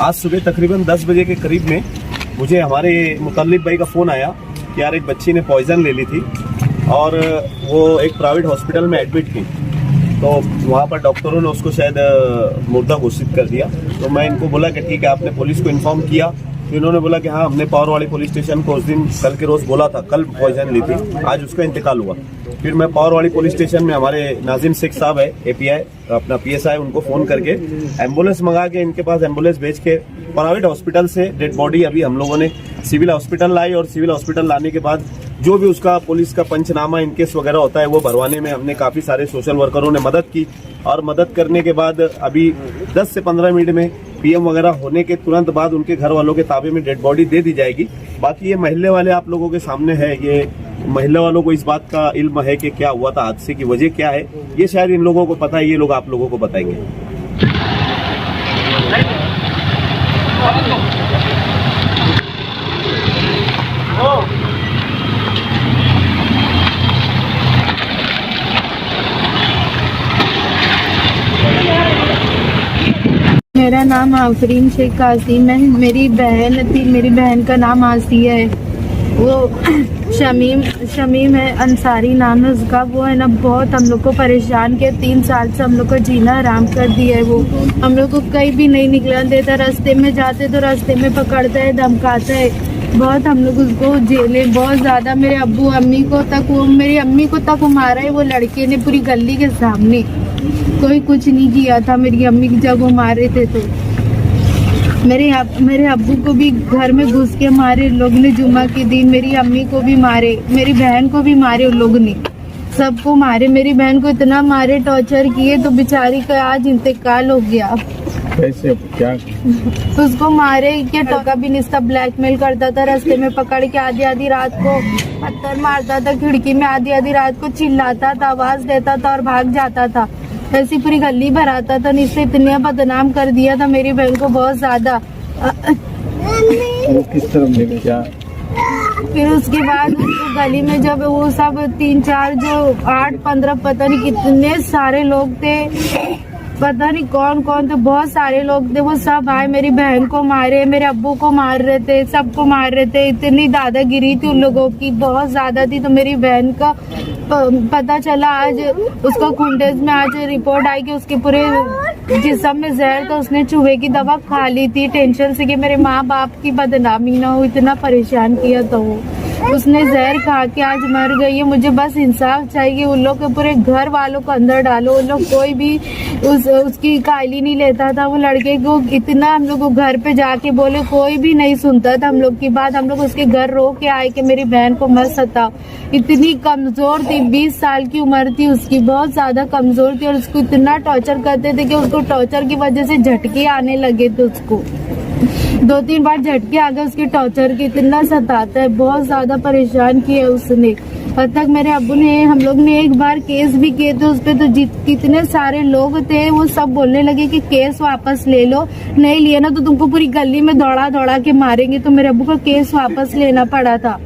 आज सुबह तकरीबन 10 बजे के करीब में मुझे हमारे मुतल्लिब भाई का फ़ोन आया कि यार एक बच्ची ने पॉइज़न ले ली थी और वो एक प्राइवेट हॉस्पिटल में एडमिट थी। तो वहाँ पर डॉक्टरों ने उसको शायद मुर्दा घोषित कर दिया। तो मैं इनको बोला कि ठीक है, आपने पुलिस को इन्फॉर्म किया? तो इन्होंने बोला कि हाँ, हमने पावरवाली पुलिस स्टेशन को उस दिन कल के रोज़ बोला था, कल पॉइज़न ली थी, आज उसका इंतकाल हुआ। फिर मैं पावरवाली पुलिस स्टेशन में हमारे नाजिम शेख साहब है API अपना PSI, उनको फ़ोन करके एम्बुलेंस मंगा के इनके पास एम्बुलेंस भेज के प्राइवेट हॉस्पिटल से डेड बॉडी अभी हम लोगों ने सिविल हॉस्पिटल लाई और सिविल हॉस्पिटल लाने के बाद जो भी उसका पुलिस का पंचनामा इनकेस वगैरह होता है वो भरवाने में हमने काफ़ी सारे सोशल वर्करों ने मदद की। और मदद करने के बाद अभी 10 से 15 मिनट में PM वगैरह होने के तुरंत बाद उनके घर वालों के ताबे में डेड बॉडी दे दी जाएगी। बाकी ये महल्ले वाले आप लोगों के सामने है, ये महिला वालों को इस बात का इल्म है कि क्या हुआ था, हादसे की वजह क्या है, ये शायद इन लोगों को पता है, ये लोग आप लोगों को बताएंगे। मेरा नाम आफरीन शेख कासिम है। मेरी बहन थी, मेरी बहन का नाम आसिया है। वो शमीम है, अंसारी नाम है उसका। वो है ना बहुत हम लोग को परेशान किया, 3 साल से हम लोग को जीना हराम कर दिया है। वो हम लोग को कहीं भी नहीं निकलने देता, रास्ते में जाते तो रास्ते में पकड़ता है, धमकाता है बहुत। हम लोग उसको जेले बहुत ज़्यादा, मेरे अब्बू अम्मी को तक, वो मेरी अम्मी को तक मारा है वो लड़के ने पूरी गली के सामने। कोई कुछ नहीं किया था मेरी अम्मी जब वो मारे थे। तो मेरे अब्बू को भी घर में घुस के मारे लोग ने, जुम्मा के दिन मेरी अम्मी को भी मारे, मेरी बहन को भी मारे उन लोग ने, सबको मारे। मेरी बहन को इतना मारे, टॉर्चर किए, तो बेचारी का आज इंतकाल हो गया। कैसे, क्या उसको मारे क्या, टका भी निस्ता ब्लैकमेल करता था, रास्ते में पकड़ के आधी आधी रात को पत्थर मारता था, खिड़की में आधी आधी रात को चिल्लाता था, आवाज देता था और भाग जाता था। ऐसी पूरी गली भराता था, इससे इतना बदनाम कर दिया था मेरी बहन को बहुत ज्यादा। वो किस तरह मिले क्या? फिर उसके बाद उसको गली में जब वो सब 3-4 जो 8-15 पता नहीं कितने सारे लोग थे, पता नहीं कौन कौन थे, बहुत सारे लोग थे, वो सब आए मेरी बहन को मारे, मेरे अब्बू को मार रहे थे, सबको मार रहे थे। इतनी दादागिरी थी उन लोगों की, बहुत ज्यादा थी। तो मेरी बहन का पता चला आज, उसको खुंडेज में आज रिपोर्ट आई कि उसके पूरे जिस्म में जहर था, उसने चूहे की दवा खा ली थी टेंशन से कि मेरे माँ बाप की बदनामी ना हो, इतना परेशान किया था वो। उसने जहर खा के आज मर गई है। मुझे बस इंसाफ चाहिए, उन लोग के पूरे घर वालों को अंदर डालो। उन लोग कोई भी उसकी कायली नहीं लेता था। वो लड़के को इतना हम लोग को घर पे जाके बोले, कोई भी नहीं सुनता था हम लोग की बात। हम लोग उसके घर रो के आए कि मेरी बहन को मत सताओ। इतनी कमजोर थी, 20 साल की उम्र थी उसकी, बहुत ज्यादा कमजोर थी। और उसको इतना टॉर्चर करते थे कि उसको टॉर्चर की वजह से झटके आने लगे थे। उसको 2-3 बार झटके आ गए उसके टॉर्चर के, इतना सताता है, बहुत ज्यादा परेशान किया उसने। अब तक मेरे अब्बू ने, हम लोग ने एक बार केस भी किए थे उस पे, तो कितने सारे लोग थे वो सब बोलने लगे कि केस वापस ले लो, नहीं लिया ना तो तुमको पूरी गली में दौड़ा दौड़ा के मारेंगे। तो मेरे अब्बू को केस वापस लेना पड़ा था।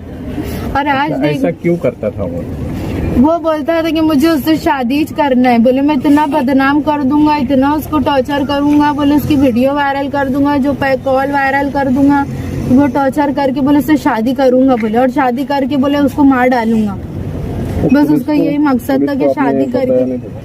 और आज ऐसा क्यों करता था वो बोलता था कि मुझे उससे शादी करना है। बोले मैं इतना बदनाम कर दूंगा, इतना उसको टॉर्चर करूंगा, बोले उसकी वीडियो वायरल कर दूंगा, जो कॉल वायरल कर दूंगा, वो टॉर्चर करके बोले उससे शादी करूंगा बोले, और शादी करके बोले उसको मार डालूंगा। बस उसका यही मकसद था कि शादी करके।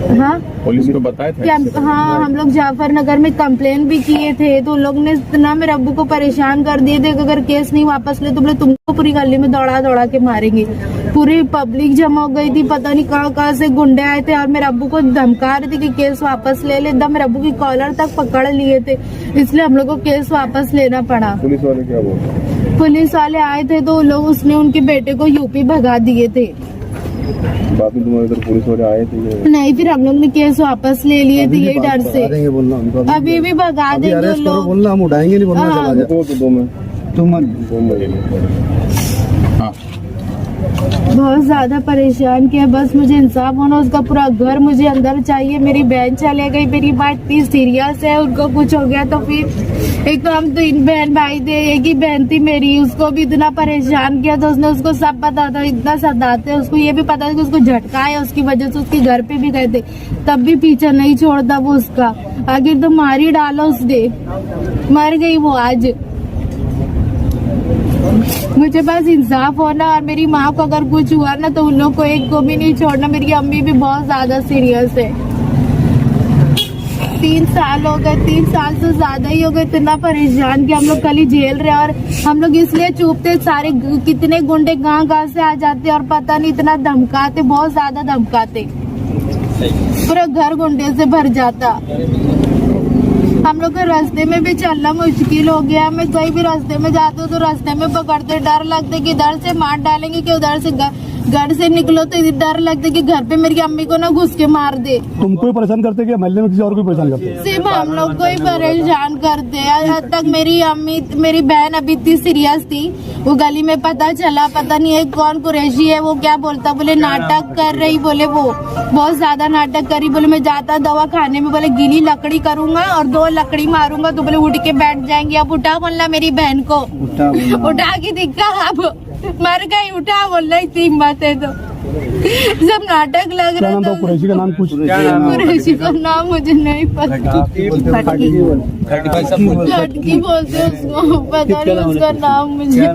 हाँ, पुलिस को बताया था? हाँ, हम लोग जाफर नगर में कंप्लेन भी किए थे, तो लोग ने इतना मेरे अब्बू को परेशान कर दिए थे कि अगर केस नहीं वापस ले तो बोले तुमको पूरी गली में दौड़ा दौड़ा के मारेंगे। पूरी पब्लिक जमा हो गई थी, पता नहीं कहाँ से गुंडे आए थे और मेरे अब्बू को धमका रहे थे कि केस वापस ले ले। एकदम मेरे अब्बू की कॉलर तक पकड़ लिए थे, इसलिए हम लोग को केस वापस लेना पड़ा। पुलिस वाले क्या बोलते? पुलिस वाले आए थे तो लोग, उसने उनके बेटे को यूपी भगा दिए थे। बाकी तुम्हारे इधर पुलिस वाले आए थे? नहीं, फिर हम लोग ने केस वापस ले लिए थे ये डर से। अभी भी भगा देंगे लोग, बोलना हम उठाएंगे नहीं, बोलना चला जाए। तो 2 में तुम 2 महीने। हाँ बहुत ज्यादा परेशान किया। बस मुझे इंसाफ होना, उसका पूरा घर मुझे अंदर चाहिए। मेरी बहन चले गई, मेरी बात इतनी सीरियस है, उनको कुछ हो गया तो फिर एक तो हम 3 बहन भाई थे, एक ही बहन थी मेरी, उसको भी इतना परेशान किया। तो उसने, उसको सब पता था, इतना सताते, उसको ये भी पता था कि उसको झटका है, उसकी वजह से उसके घर पे भी गए थे, तब भी पीछा नहीं छोड़ता वो उसका। आखिर तो मार ही डाला उसने, मर गई वो आज। मुझे बस इंसाफ होना, और मेरी माँ को अगर कुछ हुआ ना तो उन लोग को एक को भी नहीं छोड़ना। मेरी अम्मी भी बहुत ज्यादा सीरियस है। 3 साल हो गए, 3 साल से ज्यादा ही हो गए। इतना परेशान कि हम लोग कल ही झेल रहे हैं, और हम लोग इसलिए चुप थे। सारे कितने गुंडे गांव से आ जाते और पता नहीं इतना धमकाते, बहुत ज्यादा धमकाते, पूरा घर गुंडे से भर जाता। हम लोग को रास्ते में भी चलना मुश्किल हो गया। मैं कहीं भी रास्ते में जाती हूँ तो रास्ते में पकड़ते, डर लगता कि इधर से मार डालेंगे, कि उधर से घर से निकलो तो डर लगता कि घर पे मेरी अम्मी को ना घुस के मार दे। तुमको ही परेशान करते कि मोहल्ले में किसी और को परेशान करते? सिर्फ हम लोग को ही परेशान करते हैं। आज तक मेरी अम्मी, मेरी बहन अभी इतनी सीरियस थी, वो गली में पता चला, पता नहीं है कौन कुरैशी है, वो क्या बोलता, बोले नाटक कर रही, बोले वो बहुत ज्यादा नाटक करी। बोले मैं जाता दवा खाने में, बोले गीली लकड़ी करूंगा और 2 लकड़ी मारूंगा तो बोले उठ के बैठ जाएंगे। अब उठा बोलना मेरी बहन को, उठा के दिखा, अब मर गई, उठा बोलना, इतनी हिम्मत है तो। सब नाटक लग रहा था। कुरैशी का नाम कुछ? कुरैशी का नाम मुझे नहीं पता। खटकी बोलते उसको, पता नहीं उसका नाम मुझे।